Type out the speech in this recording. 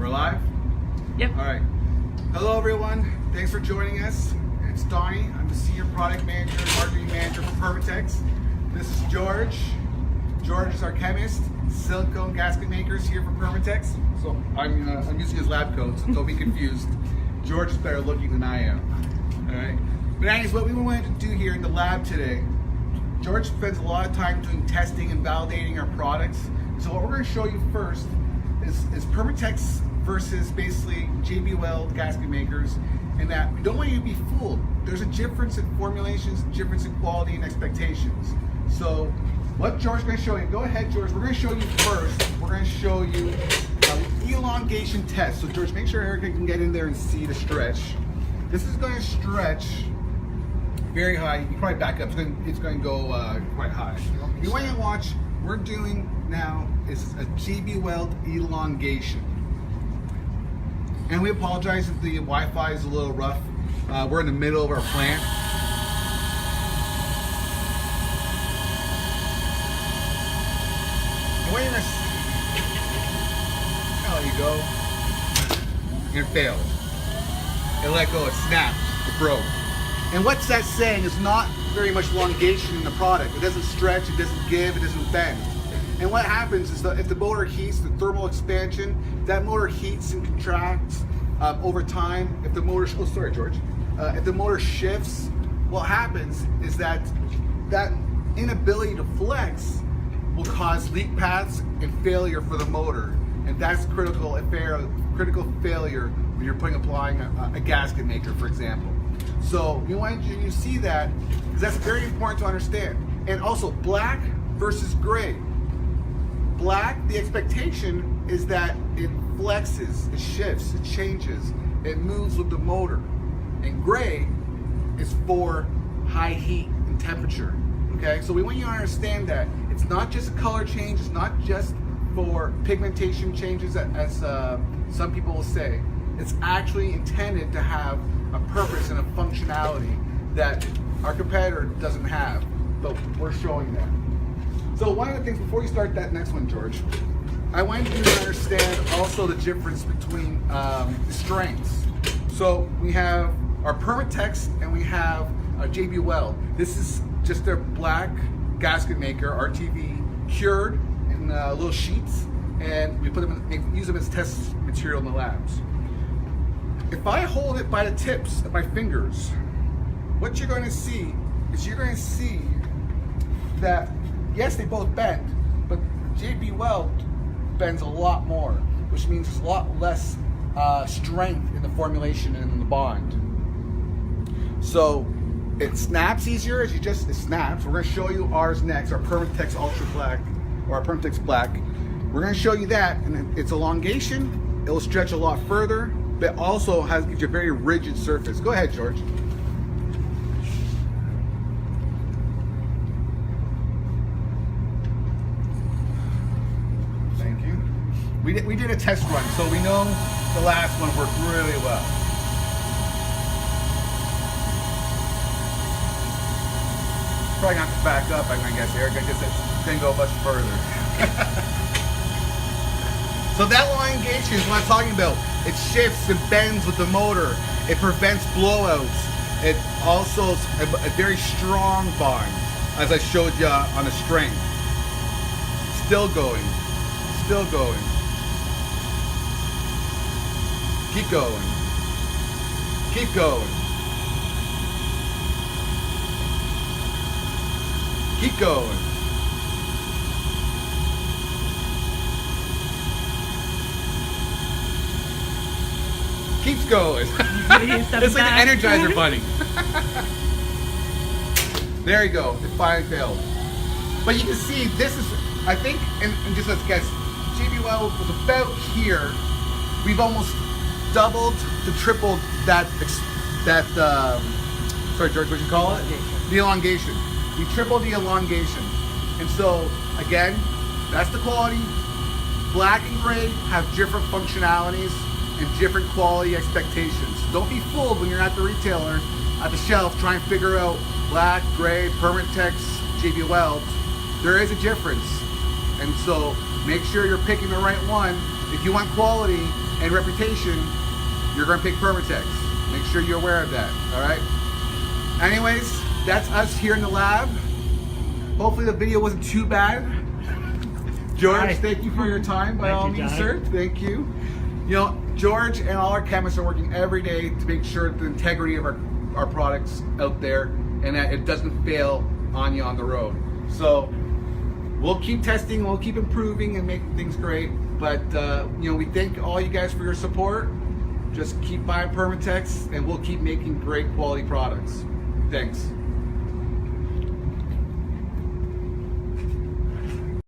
We're live? Yep. All right. Hello, everyone. Thanks for joining us. It's Donnie. I'm the Senior Product Manager and Marketing Manager for Permatex. This is George. George is our chemist, silicone gasket makers here for Permatex. So I'm using his lab coat, so don't be confused. George is better looking than I am. All right. But anyways, what we wanted to do here in the lab today, George spends a lot of time doing testing and validating our products. So what we're going to show you first is Permatex versus basically Weld gasket makers, and that we don't want you to be fooled. There's a difference in formulations, difference in quality and expectations. So what George's going to show you, go ahead George, we're going to show you first, we're going to show you an elongation test. So George, make sure Erica can get in there and see the stretch. This is going to stretch very high. You can probably back up, it's going to go quite high. You want to watch, we're doing now is a Weld elongation. And we apologize if the Wi-Fi is a little rough. We're in the middle of our plant. And what you're gonna see, there you go. It failed. It let go, it snapped, it broke. And what's that saying? It's not very much elongation in the product. It doesn't stretch, it doesn't give, it doesn't bend. And what happens is that if the motor heats, the thermal expansion, that motor heats and contracts over time. If the motor, oh sorry George, if the motor shifts, what happens is that inability to flex will cause leak paths and failure for the motor. And that's critical failure when you're applying a gasket maker, for example. So you want you see that, because that's very important to understand. And also black versus gray. Black, the expectation is that it flexes, it shifts, it changes, it moves with the motor. And gray is for high heat and temperature. Okay, so we want you to understand that it's not just a color change, it's not just for pigmentation changes as some people will say. It's actually intended to have a purpose and a functionality that our competitor doesn't have, but we're showing that. So one of the things, before you start that next one, George, I want you to understand also the difference between the strengths. So we have our Permatex and we have our Weld. This is just their black gasket maker, RTV, cured in little sheets, and we put them in, use them as test material in the labs. If I hold it by the tips of my fingers, what you're going to see is you're going to see that yes, they both bend, but Weld bends a lot more, which means there's a lot less strength in the formulation and in the bond. So it snaps easier as it snaps. We're going to show you ours next, our Permatex Ultra Black, or our Permatex Black. We're going to show you that, and it's elongation. It will stretch a lot further, but also gives you a very rigid surface. Go ahead, George. We did a test run, so we know the last one worked really well. Probably not to back up, I'm gonna guess, Eric. I guess it didn't go much further. So that elongation is what I'm talking about. It shifts and bends with the motor. It prevents blowouts. It also is a very strong bond, as I showed you on the strength. Still going, still going. Keep going. Keep going. Keep going. Keeps going. It's like an Energizer bunny. There you go. It finally failed. But you can see this is, I think, and just let's guess, Weld was about here. We've almost doubled to tripled that sorry George, what you call it? The elongation. We tripled the elongation. And so again, that's the quality. Black and gray have different functionalities and different quality expectations. Don't be fooled when you're at the retailer at the shelf trying to figure out black, gray, Permatex, Weld. There is a difference. And so make sure you're picking the right one. If you want quality and reputation, you're going to pick Permatex. Make sure you're aware of that, all right? Anyways, that's us here in the lab. Hopefully the video wasn't too bad. George, thank you for your time, by all means, sir. Thank you. You know, George and all our chemists are working every day to make sure the integrity of our products out there and that it doesn't fail on you on the road. So we'll keep testing, we'll keep improving and making things great. But you know, we thank all you guys for your support. Just keep buying Permatex and we'll keep making great quality products. Thanks.